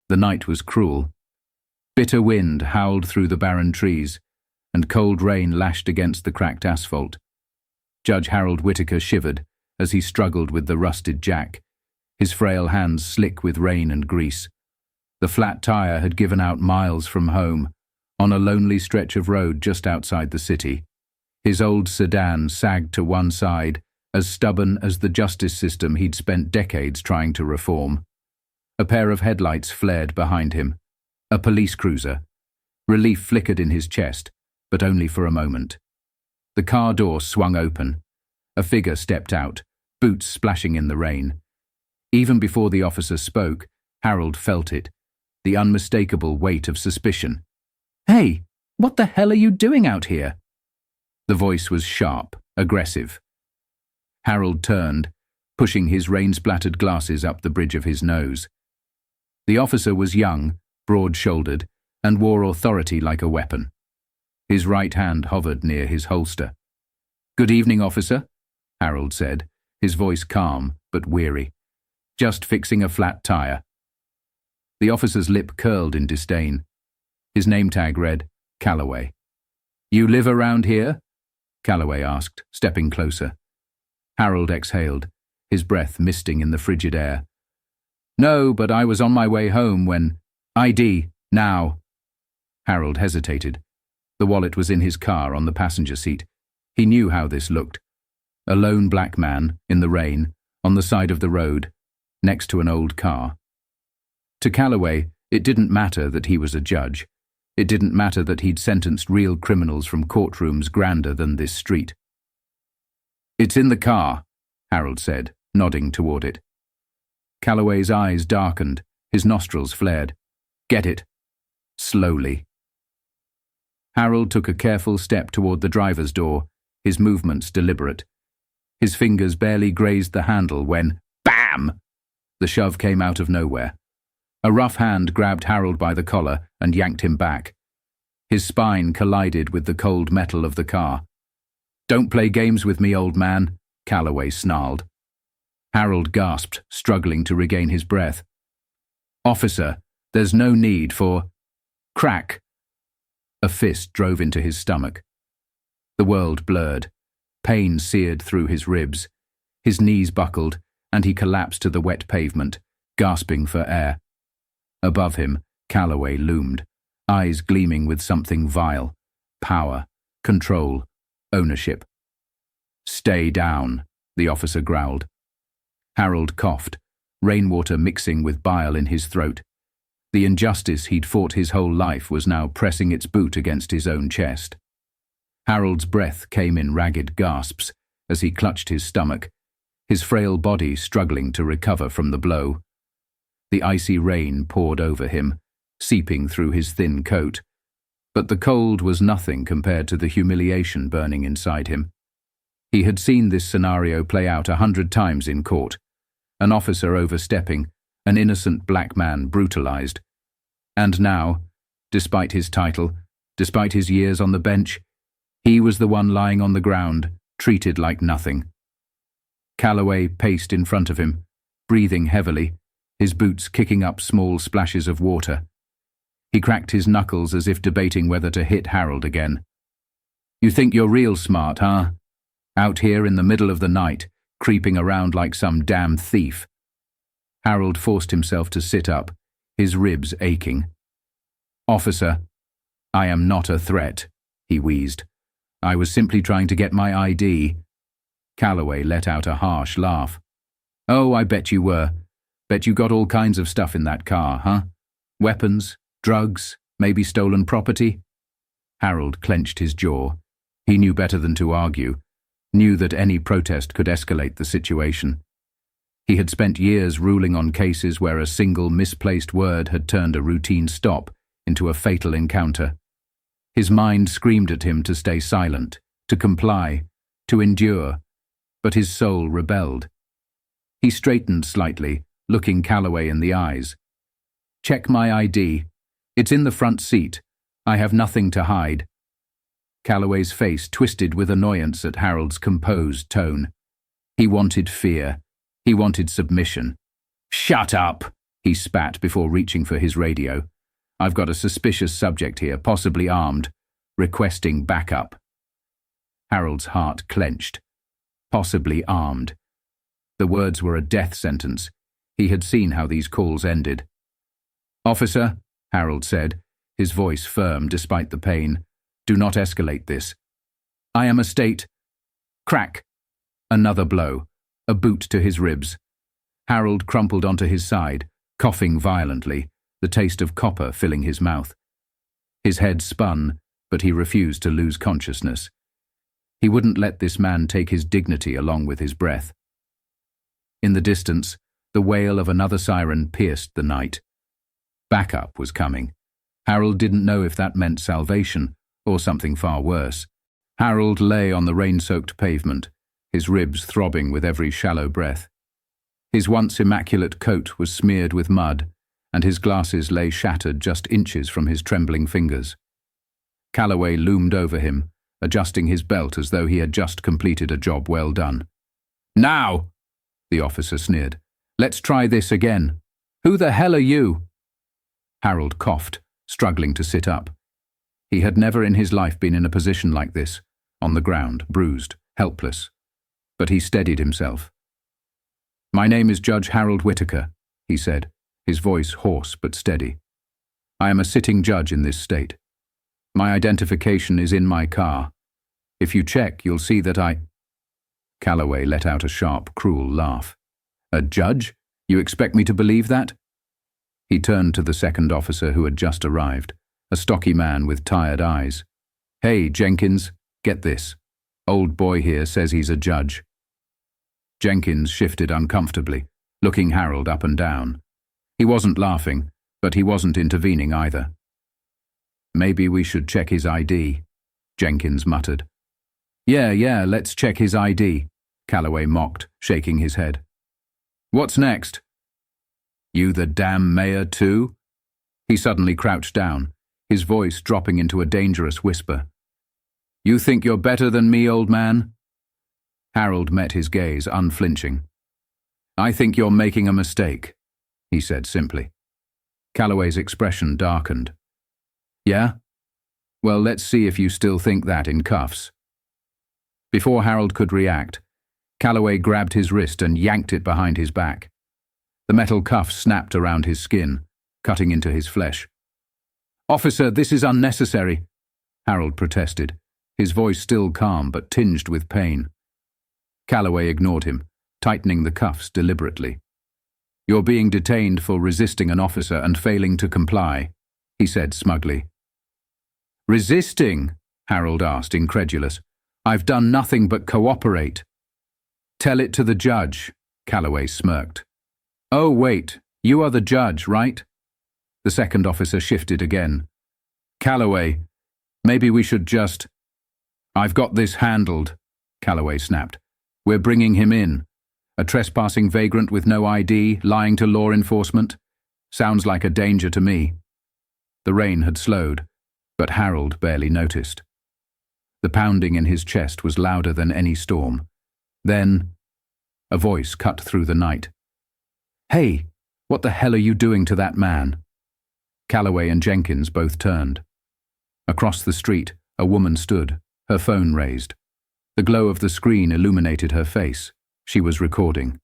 The night was cruel. Bitter wind howled through the barren trees, and cold rain lashed against the cracked asphalt. Judge Harold Whitaker shivered as he struggled with the rusted jack, his frail hands slick with rain and grease. The flat tire had given out miles from home, on a lonely stretch of road just outside the city. His old sedan sagged to one side, as stubborn as the justice system he'd spent decades trying to reform. A pair of headlights flared behind him. A police cruiser. Relief flickered in his chest, but only for a moment. The car door swung open. A figure stepped out, boots splashing in the rain. Even before the officer spoke, Harold felt it, the unmistakable weight of suspicion. "Hey, what the hell are you doing out here?" The voice was sharp, aggressive. Harold turned, pushing his rain-splattered glasses up the bridge of his nose. The officer was young, broad-shouldered, and wore authority like a weapon. His right hand hovered near his holster. "Good evening, officer," Harold said, his voice calm but weary. "Just fixing a flat tire." The officer's lip curled in disdain. His name tag read, Calloway. "You live around here?" Calloway asked, stepping closer. Harold exhaled, his breath misting in the frigid air. "No, but I was on my way home when—" "ID, now." Harold hesitated. The wallet was in his car on the passenger seat. He knew how this looked. A lone black man, in the rain, on the side of the road, next to an old car. To Calloway, it didn't matter that he was a judge. It didn't matter that he'd sentenced real criminals from courtrooms grander than this street. "It's in the car," Harold said, nodding toward it. Calloway's eyes darkened, his nostrils flared. "Get it." Slowly. Harold took a careful step toward the driver's door, his movements deliberate. His fingers barely grazed the handle when, BAM! The shove came out of nowhere. A rough hand grabbed Harold by the collar and yanked him back. His spine collided with the cold metal of the car. "Don't play games with me, old man," Calloway snarled. Harold gasped, struggling to regain his breath. "Officer, there's no need for—" Crack! A fist drove into his stomach. The world blurred. Pain seared through his ribs. His knees buckled, and he collapsed to the wet pavement, gasping for air. Above him, Calloway loomed, eyes gleaming with something vile. Power, control, ownership. "Stay down," the officer growled. Harold coughed, rainwater mixing with bile in his throat. The injustice he'd fought his whole life was now pressing its boot against his own chest. Harold's breath came in ragged gasps as he clutched his stomach, his frail body struggling to recover from the blow. The icy rain poured over him, seeping through his thin coat, but the cold was nothing compared to the humiliation burning inside him. He had seen this scenario play out 100 times in court. An officer overstepping, an innocent black man brutalized. And now, despite his title, despite his years on the bench, he was the one lying on the ground, treated like nothing. Calloway paced in front of him, breathing heavily, his boots kicking up small splashes of water. He cracked his knuckles as if debating whether to hit Harold again. "You think you're real smart, huh? Out here in the middle of the night, creeping around like some damn thief." Harold forced himself to sit up, his ribs aching. "Officer, I am not a threat," he wheezed. "I was simply trying to get my ID." Calloway let out a harsh laugh. "Oh, I bet you were. Bet you got all kinds of stuff in that car, huh? Weapons, drugs, maybe stolen property?" Harold clenched his jaw. He knew better than to argue, knew that any protest could escalate the situation. He had spent years ruling on cases where a single misplaced word had turned a routine stop into a fatal encounter. His mind screamed at him to stay silent, to comply, to endure, but his soul rebelled. He straightened slightly, looking Calloway in the eyes. "Check my ID. It's in the front seat. I have nothing to hide." Calloway's face twisted with annoyance at Harold's composed tone. He wanted fear. He wanted submission. "Shut up!" he spat before reaching for his radio. "I've got a suspicious subject here, possibly armed, requesting backup." Harold's heart clenched. Possibly armed. The words were a death sentence. He had seen how these calls ended. "Officer," Harold said, his voice firm despite the pain, "do not escalate this. I am a state—" Crack! Another blow, a boot to his ribs. Harold crumpled onto his side, coughing violently, the taste of copper filling his mouth. His head spun, but he refused to lose consciousness. He wouldn't let this man take his dignity along with his breath. In the distance, the wail of another siren pierced the night. Backup was coming. Harold didn't know if that meant salvation or something far worse. Harold lay on the rain-soaked pavement, his ribs throbbing with every shallow breath. His once immaculate coat was smeared with mud, and his glasses lay shattered just inches from his trembling fingers. Calloway loomed over him, adjusting his belt as though he had just completed a job well done. "Now!" the officer sneered. "Let's try this again. Who the hell are you?" Harold coughed, struggling to sit up. He had never in his life been in a position like this, on the ground, bruised, helpless. But he steadied himself. "My name is Judge Harold Whitaker," he said, his voice hoarse but steady. "I am a sitting judge in this state. My identification is in my car. If you check, you'll see that I—" Calloway let out a sharp, cruel laugh. "A judge? You expect me to believe that?" He turned to the second officer who had just arrived, a stocky man with tired eyes. "Hey, Jenkins, get this. Old boy here says he's a judge." Jenkins shifted uncomfortably, looking Harold up and down. He wasn't laughing, but he wasn't intervening either. "Maybe we should check his ID," Jenkins muttered. Yeah, let's check his ID," Calloway mocked, shaking his head. "What's next?" "You the damn mayor too?" He suddenly crouched down, his voice dropping into a dangerous whisper. "You think you're better than me, old man?" Harold met his gaze, unflinching. "I think you're making a mistake," he said simply. Calloway's expression darkened. "Yeah? Well, let's see if you still think that in cuffs." Before Harold could react, Calloway grabbed his wrist and yanked it behind his back. The metal cuff snapped around his skin, cutting into his flesh. "Officer, this is unnecessary," Harold protested, his voice still calm but tinged with pain. Calloway ignored him, tightening the cuffs deliberately. "You're being detained for resisting an officer and failing to comply," he said smugly. "Resisting?" Harold asked, incredulous. "I've done nothing but cooperate." "Tell it to the judge," Calloway smirked. "Oh, wait, you are the judge, right?" The second officer shifted again. "Calloway, maybe we should just—" "I've got this handled," Calloway snapped. "We're bringing him in. A trespassing vagrant with no ID, lying to law enforcement. Sounds like a danger to me." The rain had slowed, but Harold barely noticed. The pounding in his chest was louder than any storm. Then, a voice cut through the night. "Hey, what the hell are you doing to that man?" Calloway and Jenkins both turned. Across the street, a woman stood, her phone raised. The glow of the screen illuminated her face. She was recording.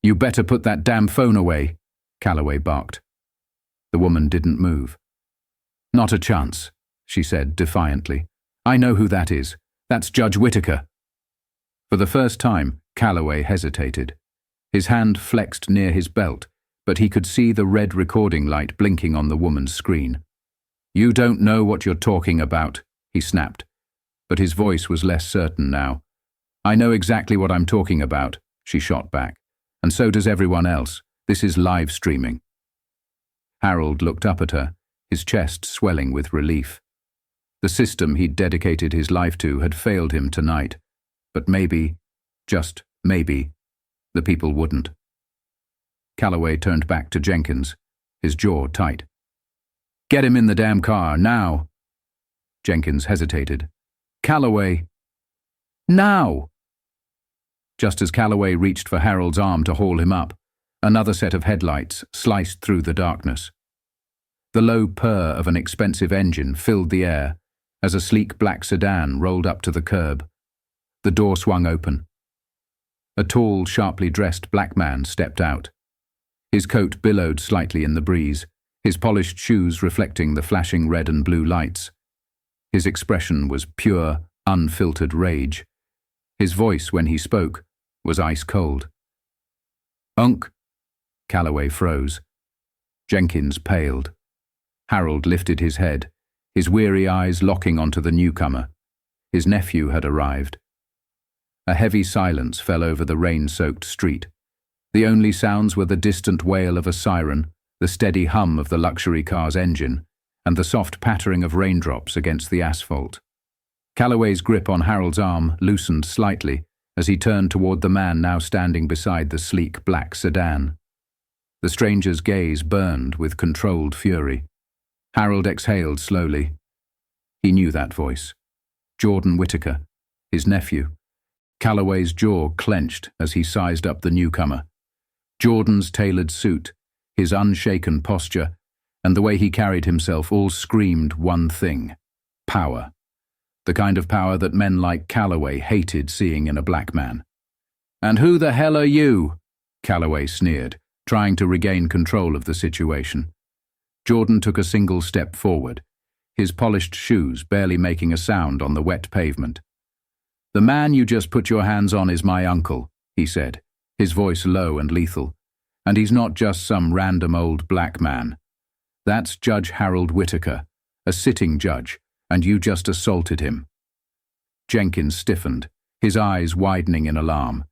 "You better put that damn phone away," Calloway barked. The woman didn't move. "Not a chance," she said defiantly. "I know who that is. That's Judge Whitaker." For the first time, Calloway hesitated. His hand flexed near his belt, but he could see the red recording light blinking on the woman's screen. "You don't know what you're talking about," he snapped, but his voice was less certain now. "I know exactly what I'm talking about," she shot back, "and so does everyone else. This is live streaming." Harold looked up at her, his chest swelling with relief. The system he'd dedicated his life to had failed him tonight, but maybe, just maybe, the people wouldn't. Calloway turned back to Jenkins, his jaw tight. "Get him in the damn car, now!" Jenkins hesitated. "Calloway!" "Now!" Just as Calloway reached for Harold's arm to haul him up, Another set of headlights sliced through the darkness. The low purr of an expensive engine filled the air as a sleek black sedan rolled up to the curb. The door swung open. A tall, sharply dressed black man stepped out. His coat billowed slightly in the breeze, his polished shoes reflecting the flashing red and blue lights. His expression was pure, unfiltered rage. His voice, when he spoke, was ice cold. "Unc." Calloway froze. Jenkins paled. Harold lifted his head, his weary eyes locking onto the newcomer. His nephew had arrived. A heavy silence fell over the rain-soaked street. The only sounds were the distant wail of a siren, the steady hum of the luxury car's engine, and the soft pattering of raindrops against the asphalt. Calloway's grip on Harold's arm loosened slightly as he turned toward the man now standing beside the sleek black sedan. The stranger's gaze burned with controlled fury. Harold exhaled slowly. He knew that voice. Jordan Whitaker, his nephew. Calloway's jaw clenched as he sized up the newcomer. Jordan's tailored suit, his unshaken posture, and the way he carried himself all screamed one thing: power. The kind of power that men like Calloway hated seeing in a black man. "And who the hell are you?" Calloway sneered, trying to regain control of the situation. Jordan took a single step forward, his polished shoes barely making a sound on the wet pavement. "The man you just put your hands on is my uncle," he said, his voice low and lethal. "And he's not just some random old black man. That's Judge Harold Whitaker, a sitting judge, and you just assaulted him." Jenkins stiffened, his eyes widening in alarm.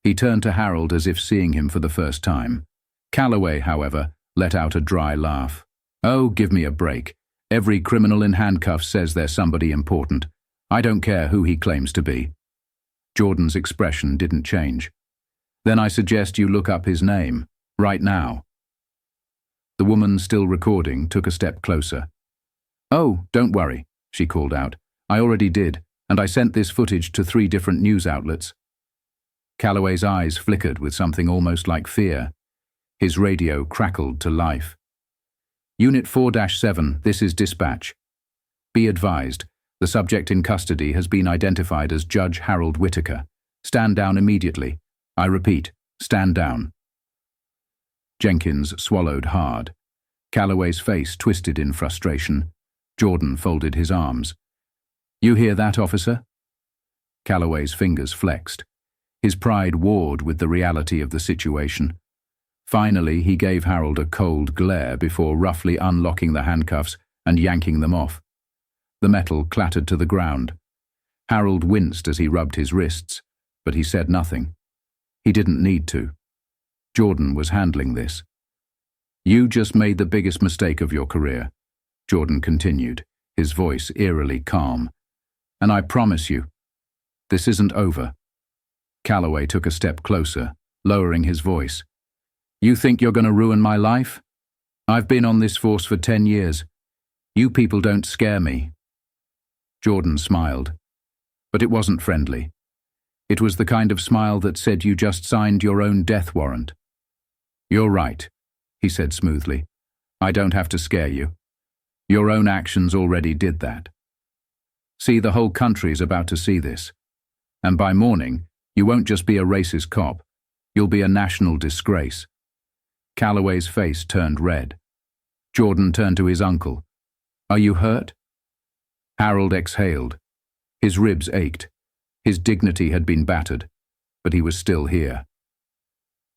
He turned to Harold as if seeing him for the first time. Calloway, however, let out a dry laugh. "Oh, give me a break. Every criminal in handcuffs says they're somebody important. I don't care who he claims to be." Jordan's expression didn't change. "Then I suggest you look up his name, right now." The woman, still recording, took a step closer. "Oh, don't worry," she called out. "I already did, and I sent this footage to 3 different news outlets." Calloway's eyes flickered with something almost like fear. His radio crackled to life. "Unit 4-7, this is dispatch. Be advised, the subject in custody has been identified as Judge Harold Whitaker. Stand down immediately. I repeat, stand down." Jenkins swallowed hard. Calloway's face twisted in frustration. Jordan folded his arms. "You hear that, officer?" Calloway's fingers flexed. His pride warred with the reality of the situation. Finally, he gave Harold a cold glare before roughly unlocking the handcuffs and yanking them off. The metal clattered to the ground. Harold winced as he rubbed his wrists, but he said nothing. He didn't need to. Jordan was handling this. "You just made the biggest mistake of your career," Jordan continued, his voice eerily calm. "And I promise you, this isn't over." Calloway took a step closer, lowering his voice. "You think you're going to ruin my life? I've been on this force for 10 years. You people don't scare me." Jordan smiled, but it wasn't friendly. It was the kind of smile that said you just signed your own death warrant. "You're right," he said smoothly. "I don't have to scare you. Your own actions already did that. See, the whole country's about to see this. And by morning, you won't just be a racist cop. You'll be a national disgrace." Calloway's face turned red. Jordan turned to his uncle. "Are you hurt?" Harold exhaled. His ribs ached. His dignity had been battered, but he was still here.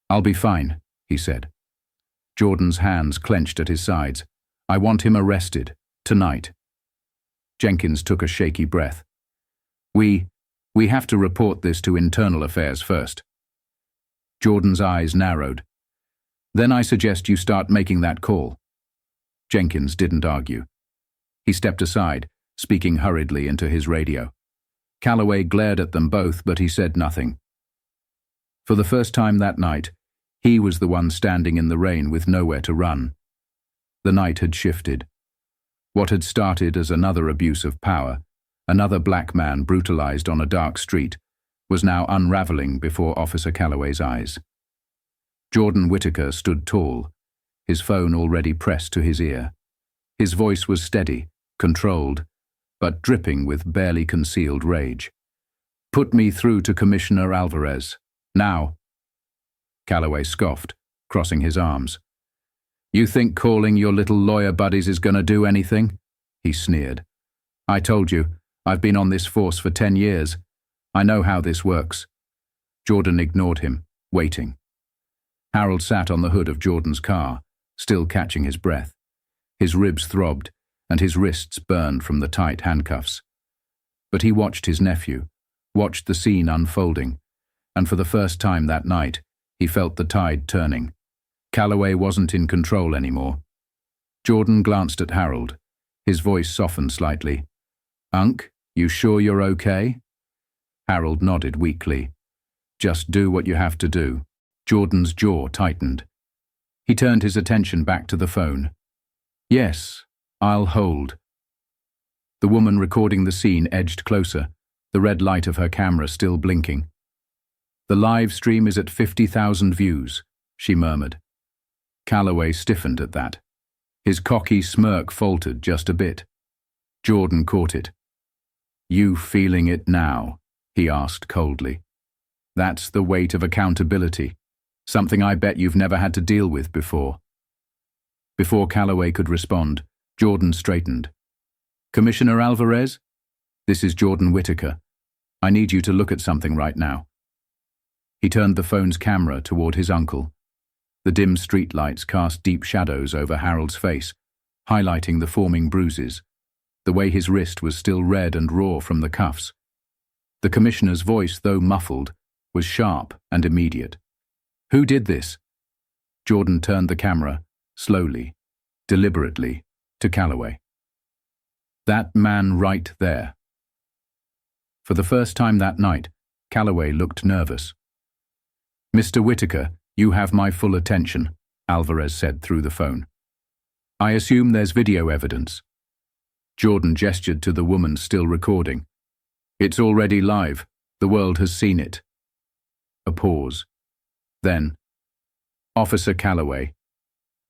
"I'll be fine," he said. Jordan's hands clenched at his sides. "I want him arrested, tonight." Jenkins took a shaky breath. We have to report this to Internal Affairs first." Jordan's eyes narrowed. "Then I suggest you start making that call." Jenkins didn't argue. He stepped aside, speaking hurriedly into his radio. Calloway glared at them both, but he said nothing. For the first time that night, he was the one standing in the rain with nowhere to run. The night had shifted. What had started as another abuse of power, another black man brutalized on a dark street, was now unraveling before Officer Calloway's eyes. Jordan Whitaker stood tall, his phone already pressed to his ear. His voice was steady, controlled, but dripping with barely concealed rage. "Put me through to Commissioner Alvarez. Now." Calloway scoffed, crossing his arms. "You think calling your little lawyer buddies is going to do anything?" he sneered. "I told you, I've been on this force for 10 years. I know how this works." Jordan ignored him, waiting. Harold sat on the hood of Jordan's car, still catching his breath. His ribs throbbed, and his wrists burned from the tight handcuffs. But he watched his nephew, watched the scene unfolding, and for the first time that night, he felt the tide turning. Calloway wasn't in control anymore. Jordan glanced at Harold. His voice softened slightly. "Unc, you sure you're okay?" Harold nodded weakly. "Just do what you have to do." Jordan's jaw tightened. He turned his attention back to the phone. "Yes, I'll hold." The woman recording the scene edged closer, the red light of her camera still blinking. "The live stream is at 50,000 views," she murmured. Calloway stiffened at that. His cocky smirk faltered just a bit. Jordan caught it. "You feeling it now?" he asked coldly. "That's the weight of accountability, something I bet you've never had to deal with before." Before Calloway could respond, Jordan straightened. "Commissioner Alvarez? This is Jordan Whitaker. I need you to look at something right now." He turned the phone's camera toward his uncle. The dim streetlights cast deep shadows over Harold's face, highlighting the forming bruises, the way his wrist was still red and raw from the cuffs. The commissioner's voice, though muffled, was sharp and immediate. "Who did this?" Jordan turned the camera, slowly, deliberately, to Calloway. "That man right there." For the first time that night, Calloway looked nervous. "Mr. Whitaker, you have my full attention," Alvarez said through the phone. "I assume there's video evidence." Jordan gestured to the woman still recording. "It's already live. The world has seen it." A pause. Then, "Officer Calloway."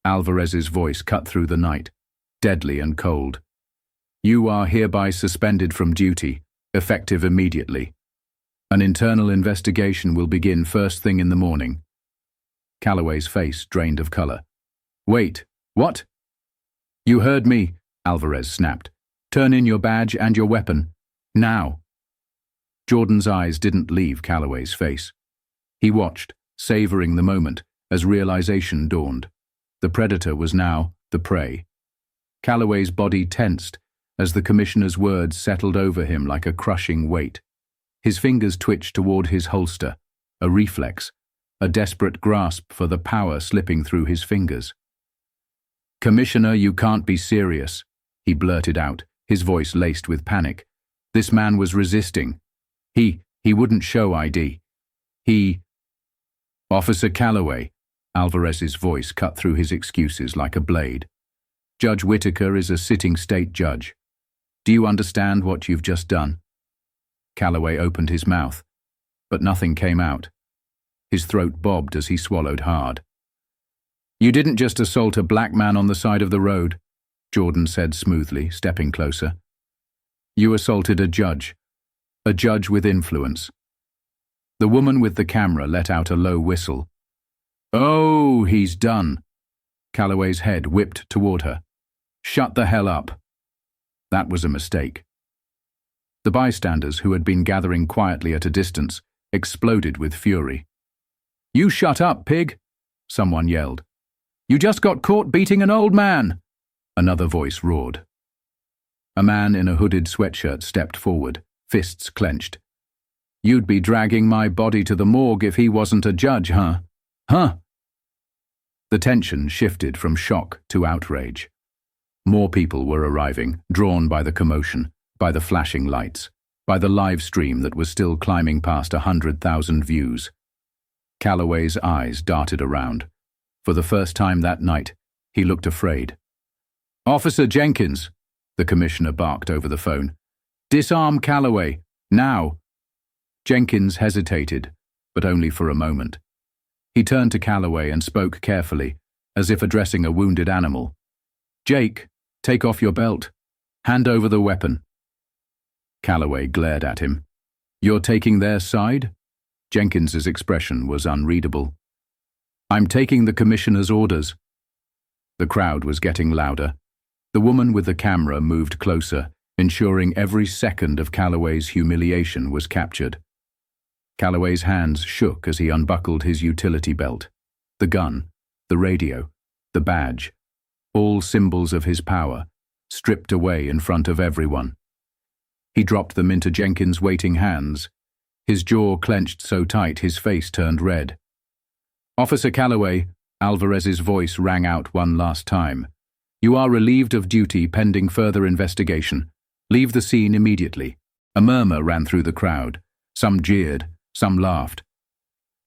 Alvarez's voice cut through the night, deadly and cold. "You are hereby suspended from duty, effective immediately. An internal investigation will begin first thing in the morning." Calloway's face drained of color. "Wait, what?" "You heard me," Alvarez snapped. "Turn in your badge and your weapon. Now." Jordan's eyes didn't leave Calloway's face. He watched, savoring the moment, as realization dawned. The predator was now the prey. Calloway's body tensed as the commissioner's words settled over him like a crushing weight. His fingers twitched toward his holster, a reflex, a desperate grasp for the power slipping through his fingers. "Commissioner, you can't be serious," he blurted out, his voice laced with panic. "This man was resisting. He wouldn't show ID. He—" "Officer Calloway," Alvarez's voice cut through his excuses like a blade. "Judge Whitaker is a sitting state judge. Do you understand what you've just done?" Calloway opened his mouth, but nothing came out. His throat bobbed as he swallowed hard. "You didn't just assault a black man on the side of the road," Jordan said smoothly, stepping closer. "You assaulted a judge with influence." The woman with the camera let out a low whistle. "Oh, he's done." Calloway's head whipped toward her. "Shut the hell up." That was a mistake. The bystanders, who had been gathering quietly at a distance, exploded with fury. "You shut up, pig!" someone yelled. "You just got caught beating an old man!" another voice roared. A man in a hooded sweatshirt stepped forward, fists clenched. "You'd be dragging my body to the morgue if he wasn't a judge, huh? Huh?" The tension shifted from shock to outrage. More people were arriving, drawn by the commotion, by the flashing lights, by the live stream that was still climbing past 100,000 views. Calloway's eyes darted around. For the first time that night, he looked afraid. "Officer Jenkins," the commissioner barked over the phone. "Disarm Calloway, now." Jenkins hesitated, but only for a moment. He turned to Calloway and spoke carefully, as if addressing a wounded animal. "Jake, take off your belt. Hand over the weapon." Calloway glared at him. "You're taking their side?" Jenkins's expression was unreadable. "I'm taking the commissioner's orders." The crowd was getting louder. The woman with the camera moved closer, ensuring every second of Calloway's humiliation was captured. Calloway's hands shook as he unbuckled his utility belt. The gun, the radio, the badge, all symbols of his power, stripped away in front of everyone. He dropped them into Jenkins' waiting hands. His jaw clenched so tight his face turned red. "Officer Calloway," Alvarez's voice rang out one last time. "You are relieved of duty pending further investigation. Leave the scene immediately." A murmur ran through the crowd. Some jeered, some laughed.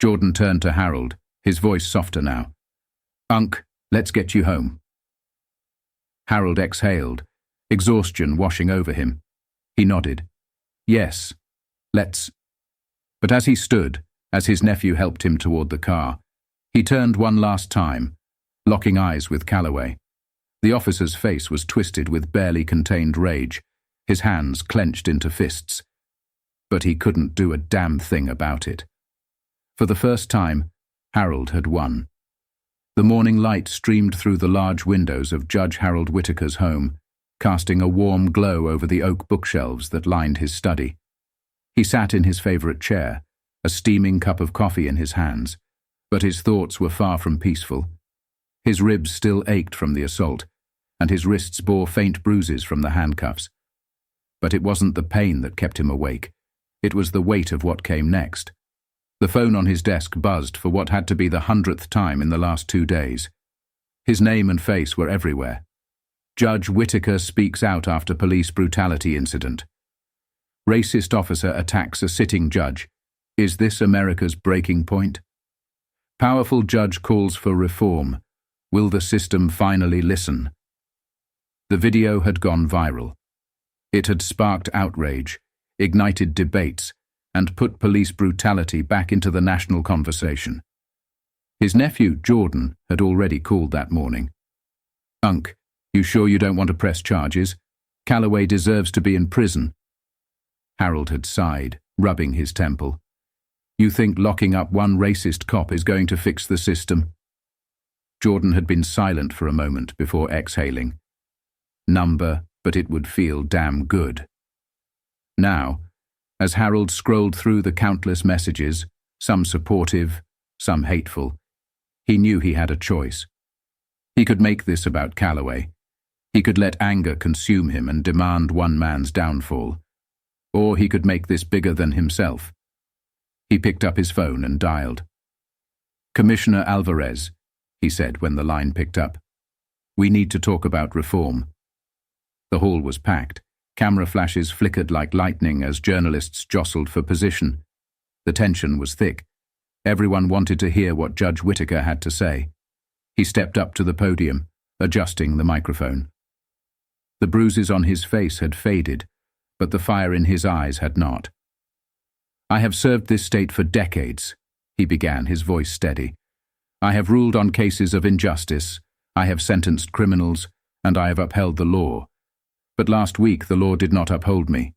Jordan turned to Harold, his voice softer now. "Unc, let's get you home." Harold exhaled, exhaustion washing over him. He nodded. "Yes, let's." But as he stood, as his nephew helped him toward the car, he turned one last time, locking eyes with Calloway. The officer's face was twisted with barely contained rage, his hands clenched into fists. But he couldn't do a damn thing about it. For the first time, Harold had won. The morning light streamed through the large windows of Judge Harold Whitaker's home, casting a warm glow over the oak bookshelves that lined his study. He sat in his favorite chair, a steaming cup of coffee in his hands, but his thoughts were far from peaceful. His ribs still ached from the assault, and his wrists bore faint bruises from the handcuffs. But it wasn't the pain that kept him awake. It was the weight of what came next. The phone on his desk buzzed for what had to be the 100th time in the last 2 days. His name and face were everywhere. Judge Whitaker speaks out after police brutality incident. Racist officer attacks a sitting judge. Is this America's breaking point? Powerful judge calls for reform. Will the system finally listen? The video had gone viral. It had sparked outrage, ignited debates, and put police brutality back into the national conversation. His nephew, Jordan, had already called that morning. "Unc, you sure you don't want to press charges? Calloway deserves to be in prison." Harold had sighed, rubbing his temple. "You think locking up one racist cop is going to fix the system?" Jordan had been silent for a moment before exhaling. Number, but it would feel damn good. Now, as Harold scrolled through the countless messages, some supportive, some hateful, he knew he had a choice. He could make this about Calloway. He could let anger consume him and demand one man's downfall. Or he could make this bigger than himself. He picked up his phone and dialed. "Commissioner Alvarez," he said when the line picked up. "We need to talk about reform." The hall was packed. Camera flashes flickered like lightning as journalists jostled for position. The tension was thick. Everyone wanted to hear what Judge Whitaker had to say. He stepped up to the podium, adjusting the microphone. The bruises on his face had faded, but the fire in his eyes had not. "I have served this state for decades," he began, his voice steady. "I have ruled on cases of injustice, I have sentenced criminals, and I have upheld the law. But last week the law did not uphold me."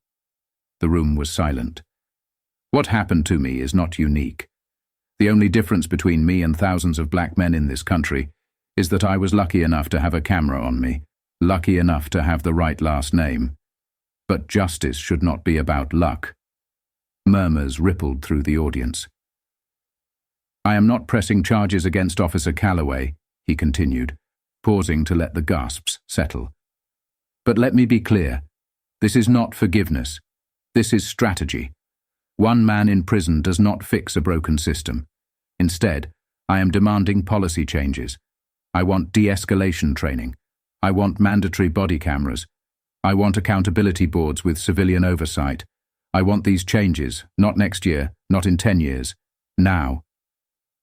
The room was silent. "What happened to me is not unique. The only difference between me and thousands of black men in this country is that I was lucky enough to have a camera on me, lucky enough to have the right last name. But justice should not be about luck." Murmurs rippled through the audience. "I am not pressing charges against Officer Calloway," he continued, pausing to let the gasps settle. "But let me be clear, this is not forgiveness. This is strategy. One man in prison does not fix a broken system. Instead, I am demanding policy changes. I want de-escalation training. I want mandatory body cameras. I want accountability boards with civilian oversight. I want these changes, not next year, not in 10 years. Now."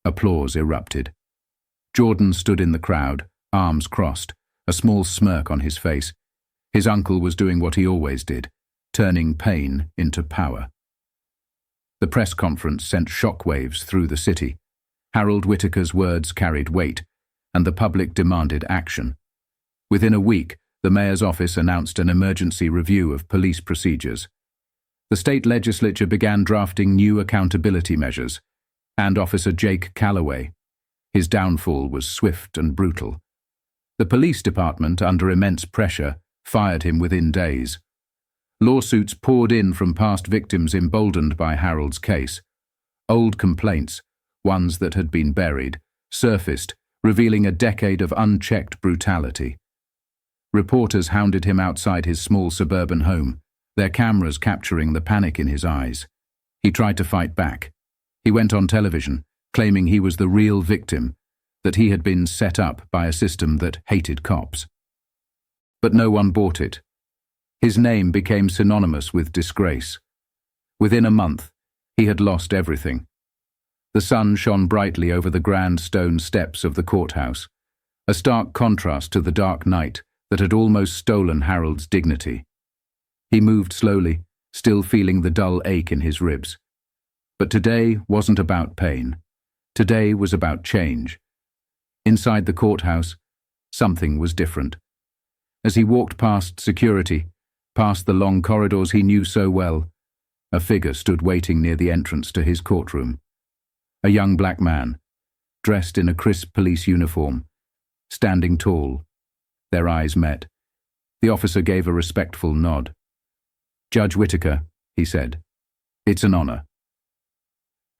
Applause erupted. Jordan stood in the crowd, arms crossed, a small smirk on his face. His uncle was doing what he always did, turning pain into power. The press conference sent shockwaves through the city. Harold Whitaker's words carried weight, and the public demanded action. Within a week, the mayor's office announced an emergency review of police procedures. The state legislature began drafting new accountability measures, and Officer Jake Calloway. His downfall was swift and brutal. The police department, under immense pressure, fired him within days. Lawsuits poured in from past victims emboldened by Harold's case. Old complaints, ones that had been buried, surfaced, revealing a decade of unchecked brutality. Reporters hounded him outside his small suburban home, their cameras capturing the panic in his eyes. He tried to fight back. He went on television, claiming he was the real victim, that he had been set up by a system that hated cops. But no one bought it. His name became synonymous with disgrace. Within a month, he had lost everything. The sun shone brightly over the grand stone steps of the courthouse, a stark contrast to the dark night that had almost stolen Harold's dignity. He moved slowly, still feeling the dull ache in his ribs. But today wasn't about pain. Today was about change. Inside the courthouse, something was different. As he walked past security, past the long corridors he knew so well, a figure stood waiting near the entrance to his courtroom. A young black man, dressed in a crisp police uniform, standing tall. Their eyes met. The officer gave a respectful nod. "Judge Whitaker," he said. "It's an honor."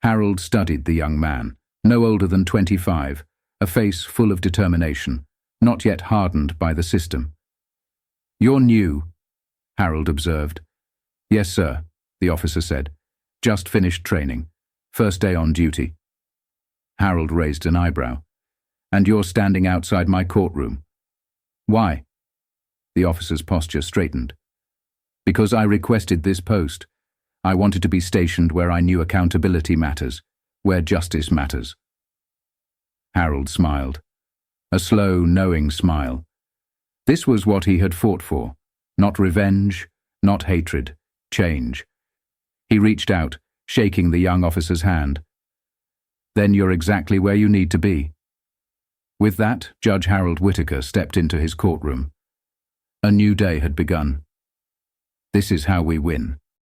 Harold studied the young man, no older than 25, a face full of determination, not yet hardened by the system. "You're new," Harold observed. "Yes, sir," the officer said. "Just finished training. First day on duty." Harold raised an eyebrow. "And you're standing outside my courtroom. Why?" The officer's posture straightened. "Because I requested this post. I wanted to be stationed where I knew accountability matters, where justice matters." Harold smiled. A slow, knowing smile. This was what he had fought for. Not revenge, not hatred, change. He reached out, shaking the young officer's hand. "Then you're exactly where you need to be." With that, Judge Harold Whitaker stepped into his courtroom. A new day had begun. "This is how we win."